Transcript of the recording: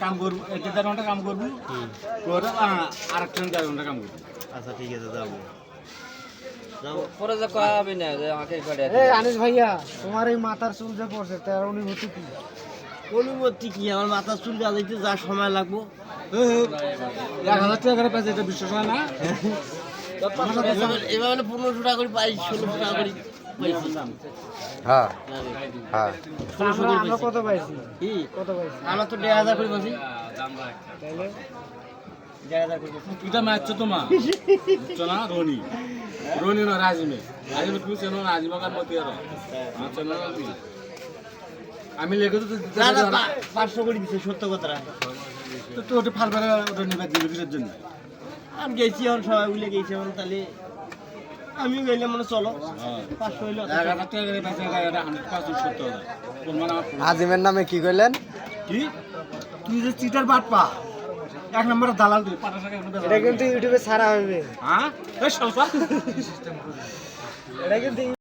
কাম করবো, 1.5 ঘন্টা কাম করবো, করে আরেকটা 1.5 ঘন্টা কাম করবো। আচ্ছা ঠিক আছে যাবো পরে যে কয়াবি না যে আমাকে কাটে এই আনিস ভাইয়া তোমার এই মাথার চুল যে পড়ছে তার অনুভূতি কি? অনুমতি কি আমার মাথার চুল গাজাইতে যা সময় লাগবো 1,000 টাকা করে পেয়েছে, এটা বিশ্বাস হয় না? এভাবে 1500 টাকা করে পাই 1600 টাকা করে পাইছি হ্যাঁ হ্যাঁ আমরা কত পাইছি? কি কত পাইছি? আমরা তো 1500 করে পাইছি তাইলে 1500 করে এটা ম্যাচ তোমা বুঝছো না? রনি না রাজিমে তুমি চেনো না? রাজিমাকার মতি আর চেনো না তুমি? আমি লেগে তো না না 500 করে দিছে সত্য কথা তো ওটা ফালবারে ওটা নিবে দিবে কিসের জন্য? আমি গেছি এখন সবাই মিলে গেছি এখন তাহলে আমিও গেলাম মানে চলো 500 হইলো 1,000 টাকা করে পেয়েছে, এটা 100% সত্য কথা। তোর মানে আমার আজিমের নামে কি কইলেন? কি তুই যে চিটার বাট পা 1 নম্বরে দালাল তুই 5 টাকা এটা কিন্তু ইউটিউবে ছাড়া হবে। হ্যাঁ এই সব এটা কিন্তু